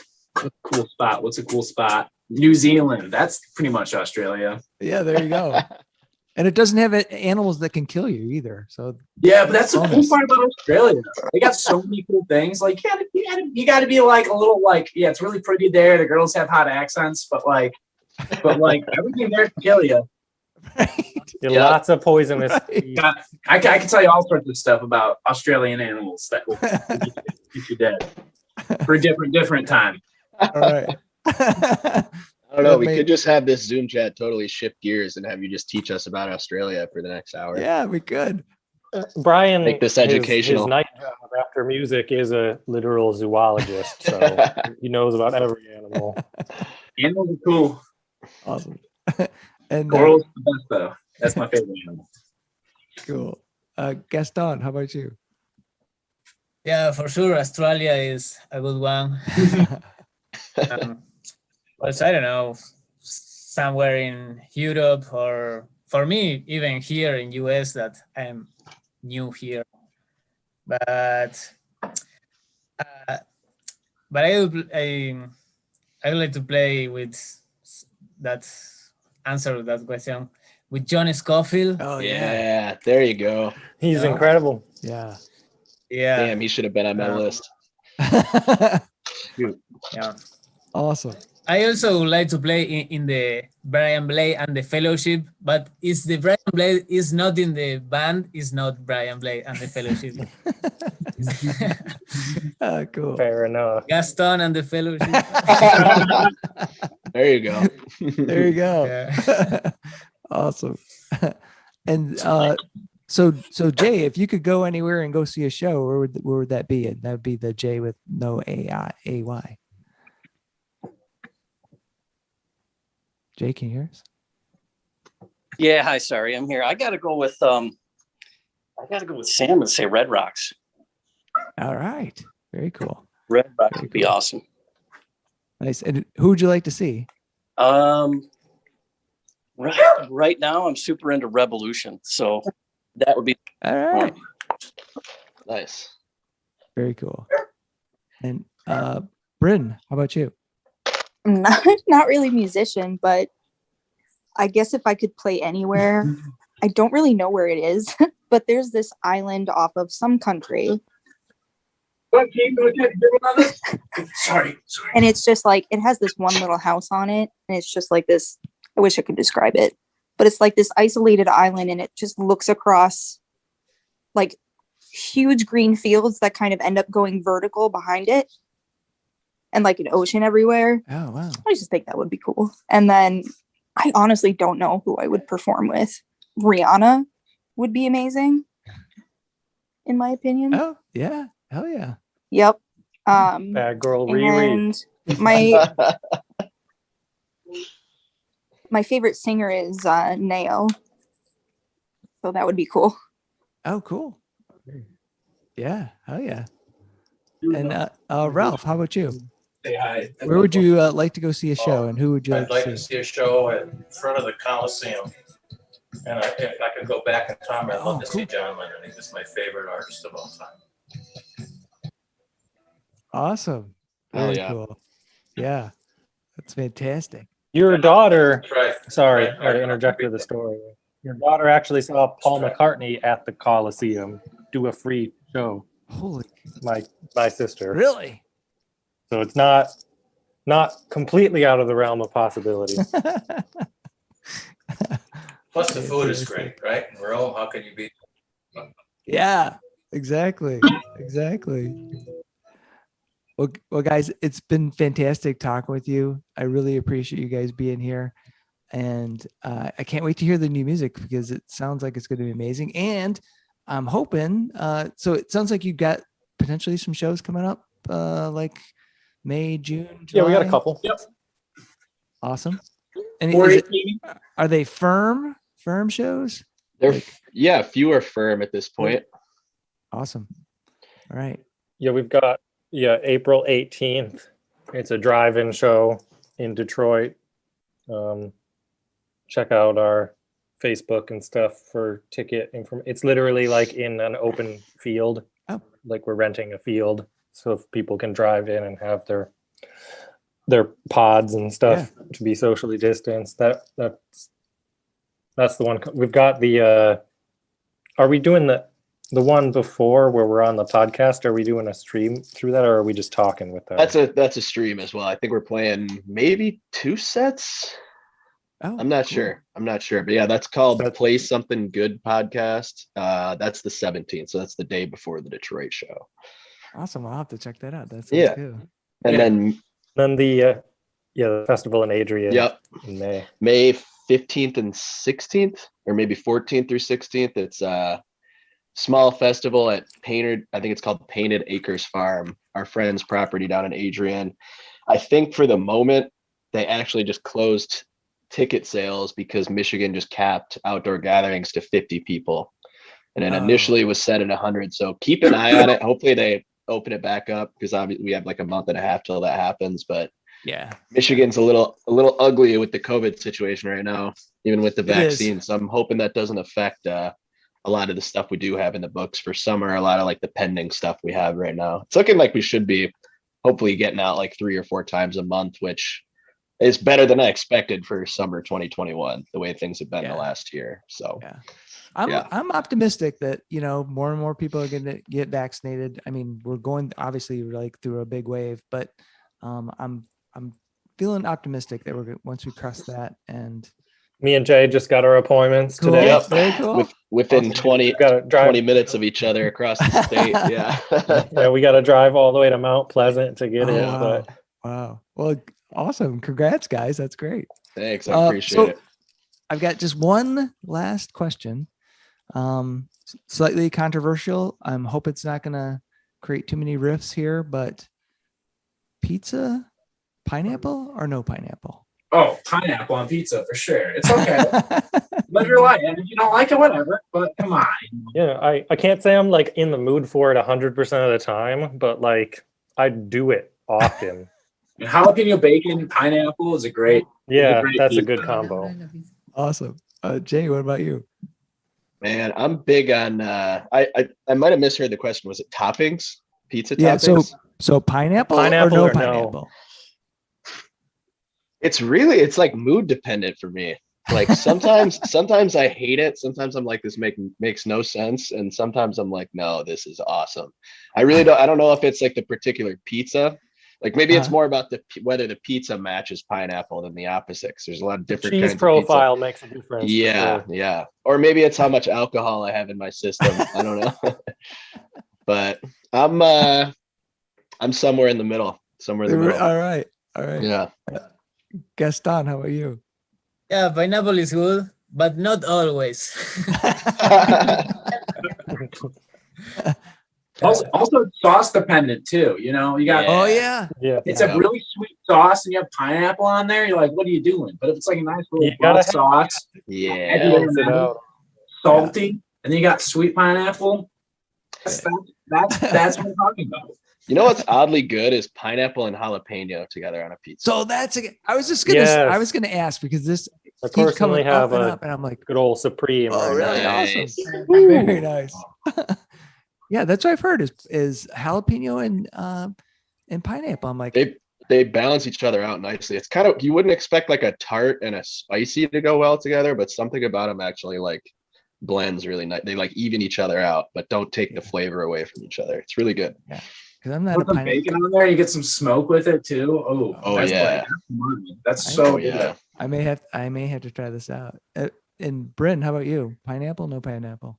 what's a cool spot? New Zealand. That's pretty much Australia. Yeah, there you go. And it doesn't have animals that can kill you either. So yeah, but that's the cool part about Australia. They got so many cool things. Like, you got to be like a little like, yeah, it's really pretty there. The girls have hot accents, but like everything there can kill you. Right. Lots of poisonous. Right. I can tell you all sorts of stuff about Australian animals that will get you dead for a different time. All right. I don't know. We could just have this Zoom chat totally shift gears and have you just teach us about Australia for the next hour. Yeah, we could. Brian, make this educational. His night job after music is a literal zoologist, so he knows about every animal. Animals are cool. Awesome. And coral's the best though. That's my favorite animal. Cool. Gaston, how about you? Yeah, for sure. Australia is a good one. But I don't know, somewhere in Europe, or for me, even here in US, that I'm new here. But I would like to play with that answer that question with John Scofield. Oh yeah, there you go. He's incredible. Yeah. Damn, he should have been on my list. Yeah. Awesome. I also would like to play in the Brian Blade and the Fellowship, but it's the Brian Blade is not in the band, is not Brian Blade and the Fellowship. Cool. Fair enough. Gaston and the Fellowship. There you go. There you go. Yeah. Awesome. And so Jay, if you could go anywhere and go see a show, where would that be? And that would be the J with no AY. Jay, can you hear us? Yeah, hi, sorry, I'm here. I gotta go with Sam and say Red Rocks. All right. Very cool. Red Rocks would be awesome. Nice. And who would you like to see? Right now I'm super into Revolution, so that would be all right. Nice. Very cool. And Brynne, how about you? I'm not really a musician, but I guess if I could play anywhere, I don't really know where it is, but there's this island off of some country. Sorry. And it's just like, it has this one little house on it. And it's just like this, I wish I could describe it, but it's like this isolated island, and it just looks across like huge green fields that kind of end up going vertical behind it. And like an ocean everywhere. Oh, wow. I just think that would be cool. And then I honestly don't know who I would perform with. Rihanna would be amazing, in my opinion. Oh, yeah. Hell yeah. Yep. Bad girl Riri. And my favorite singer is Nail. So that would be cool. Oh, cool. Yeah. Oh, yeah. And Ralph, how about you? Say hi. Where would you like to go see a show, and who would you I'd like like to to see? see a show in front of the Coliseum. And if I could go back in time, I'd love to see John Lennon. He's my favorite artist of all time. Awesome. Hell Very yeah. cool. Yeah. That's fantastic. Your daughter, Right. sorry, Right. I had to interject with the story. Your daughter actually saw Paul McCartney at the Coliseum do a free show. Holy. My sister. Really? So it's not completely out of the realm of possibility. Plus the food is great, right? In Rome, how can you beat? Yeah, exactly. Exactly. Well, guys, it's been fantastic talking with you. I really appreciate you guys being here. And I can't wait to hear the new music because it sounds like it's going to be amazing. And I'm hoping, so it sounds like you've got potentially some shows coming up like May, June, July. Yeah, we got a couple. Yep. Awesome. And are they firm shows? They're few are firm at this point. Awesome. All right. Yeah, we've got April 18th. It's a drive-in show in Detroit. Check out our Facebook and stuff for ticket information. It's literally like in an open field. Oh. Like we're renting a field, so if people can drive in and have their pods and stuff to be socially distanced. That's the one. We've got the. Are we doing the one before where we're on the podcast? Are we doing a stream through that, or are we just talking with that? That's a stream as well. I think we're playing maybe 2 sets. Oh, I'm not sure. But yeah, that's called Play Something Good podcast. That's the 17th. So that's the day before the Detroit show. Awesome. I'll have to check that out. That sounds good. And then the festival in Adrian. Yep. In May. May 15th and 16th, or maybe 14th through 16th. It's a small festival at Painted. I think it's called Painted Acres Farm, our friend's property down in Adrian. I think for the moment, they actually just closed ticket sales because Michigan just capped outdoor gatherings to 50 people. And then initially was set at 100. So keep an eye on it. Hopefully they open it back up because obviously we have like a month and a half till that happens. But yeah, Michigan's a little ugly with the COVID situation right now, even with the vaccine. So I'm hoping that doesn't affect a lot of the stuff we do have in the books for summer, a lot of like the pending stuff we have right now. It's looking like we should be hopefully getting out like 3 or 4 times a month, which is better than I expected for summer 2021, the way things have been the last year. So I'm optimistic that, more and more people are going to get vaccinated. I mean, we're going obviously like through a big wave, but I'm feeling optimistic that once we cross that. And me and Jay just got our appointments today. Yep. Very cool. Within 20 minutes of each other across the state. Yeah. Yeah, we got to drive all the way to Mount Pleasant to get it. Wow. But wow. Well, awesome. Congrats, guys. That's great. Thanks. I appreciate it. I've got just one last question. Slightly controversial. I hope it's not going to create too many riffs here, but pizza, pineapple or no pineapple? Oh, pineapple on pizza for sure. It's okay. Live your life. And if you don't like it, whatever. But come on. Yeah, I can't say I'm like in the mood for it 100% of the time, but like I do it often. And jalapeno bacon, pineapple is a great. Yeah, that's pizza. a good combo. Awesome. Jay, what about you? Man, I'm big on I might have misheard the question. Was it toppings? Pizza toppings? Yeah, so pineapple or no pineapple? It's like mood dependent for me. Like sometimes I hate it. Sometimes I'm like, this makes no sense. And sometimes I'm like, no, this is awesome. I don't know if it's like the particular pizza. Like maybe it's more about whether the pizza matches pineapple than the opposite. Because there's a lot of different cheese kinds profile of pizza. makes a difference. Yeah, yeah. Or maybe it's how much alcohol I have in my system. I don't know. But I'm somewhere in the middle. Somewhere in the middle. All right. Yeah. Gaston, how about you? Yeah, pineapple is good, but not always. Also sauce dependent too. You got. Oh yeah. It's a really sweet sauce, and you have pineapple on there. You're like, what are you doing? But if it's like a nice little sauce, yeah, salty, and then you got sweet pineapple. That's what I'm talking about. You know what's oddly good is pineapple and jalapeno together on a pizza. So I was just gonna I was gonna ask because this I keeps coming personally have up and a up, and I'm like, good old Supreme. oh, right really? now. Nice. Awesome. Very nice. Yeah, that's what I've heard is jalapeno and pineapple. I'm like, They balance each other out nicely. It's kind of, you wouldn't expect like a tart and a spicy to go well together, but something about them actually like blends really nice. They like even each other out, but don't take the flavor away from each other. It's really good. yeah, because I'm not Put a some bacon on there. You get some smoke with it too. Oh, that's yeah. That's so Oh good. yeah. I may have to try this out. And Brynne, how about you? Pineapple? No pineapple?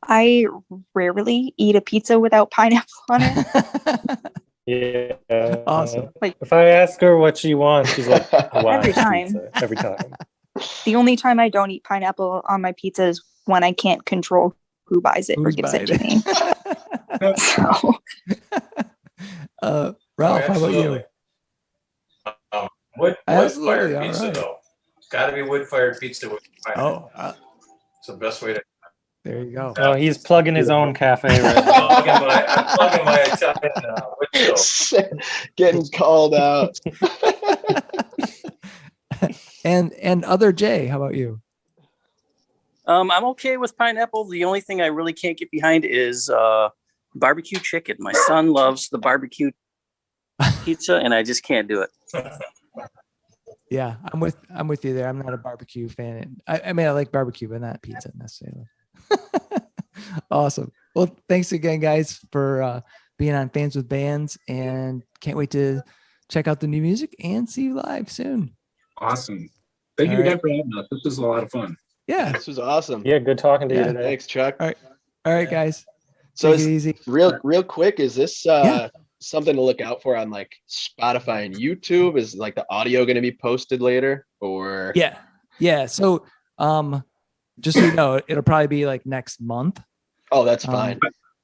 I rarely eat a pizza without pineapple on it. Yeah. Awesome. Like, if I ask her what she wants, she's like, Hawaiian Every time. pizza, every time. the only time I don't eat pineapple on my pizza is when I can't control who buys it or Who's gives it buying to me. So Ralph, how about you? Absolutely, Wood-fired all pizza, right. though. It's got to be wood-fired pizza with pineapple. Oh, It's the best way to. there you go. Oh, he's plugging his own cafe right I'm now. plugging my Italian wood stove. Getting called out. And other Jay, how about you? I'm okay with pineapple. The only thing I really can't get behind is barbecue chicken. My son loves the barbecue pizza, and I just can't do it. Yeah, I'm with you there. I'm not a barbecue fan. I mean, I like barbecue, but not pizza necessarily. Awesome. Well, thanks again, guys, for being on Fans with Bands, and can't wait to check out the new music and see you live soon. Awesome. Thank you All right. again for having us. This was a lot of fun. Yeah. This was awesome. Yeah, good talking to you Yeah. today. Thanks, Chuck. All right, guys. So Take is it easy. real quick, is this Yeah. something to look out for on like Spotify and YouTube? Is like the audio going to be posted later, or Yeah. So, just so you know, it'll probably be like next month. oh, that's fine.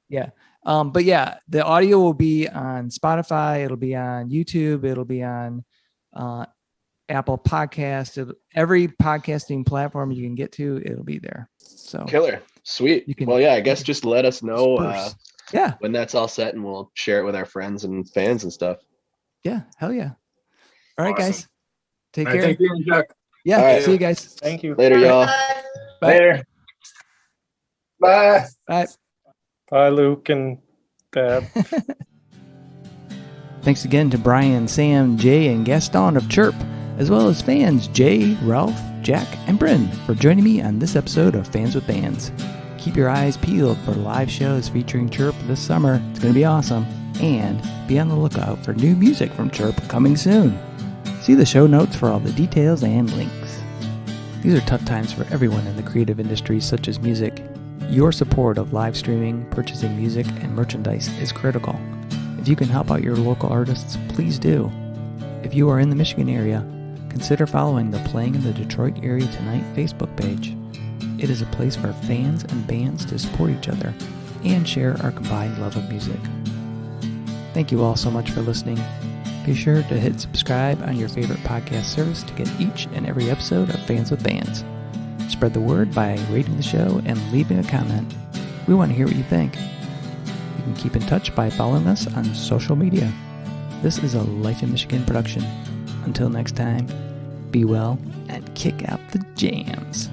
Yeah. But yeah, the audio will be on Spotify. It'll be on YouTube. It'll be on Apple Podcast. Every podcasting platform you can get to, it'll be there. So Killer. Sweet. You can- Well, yeah, I guess just let us know yeah, when that's all set, and we'll share it with our friends and fans and stuff. yeah, hell yeah. All right, Awesome. guys. Take All right, care. thank you, Chuck. Yeah. All right. See you guys. Thank you. Later, y'all. Bye. Later. Bye. Bye. Bye, Luke and Deb. Thanks again to Brian, Sam, Jay, and Gaston of Chirp, as well as fans Jay, Ralph, Jack, and Brynne for joining me on this episode of Fans with Bands. Keep your eyes peeled for live shows featuring Chirp this summer. It's going to be awesome. And be on the lookout for new music from Chirp coming soon. See the show notes for all the details and links. These are tough times for everyone in the creative industries such as music. Your support of live streaming, purchasing music, and merchandise is critical. If you can help out your local artists, please do. If you are in the Michigan area, consider following the Playing in the Detroit Area Tonight Facebook page. It is a place for fans and bands to support each other and share our combined love of music. Thank you all so much for listening. Be sure to hit subscribe on your favorite podcast service to get each and every episode of Fans with Bands. Spread the word by rating the show and leaving a comment. We want to hear what you think. You can keep in touch by following us on social media. This is a Life in Michigan production. Until next time, be well and kick out the jams.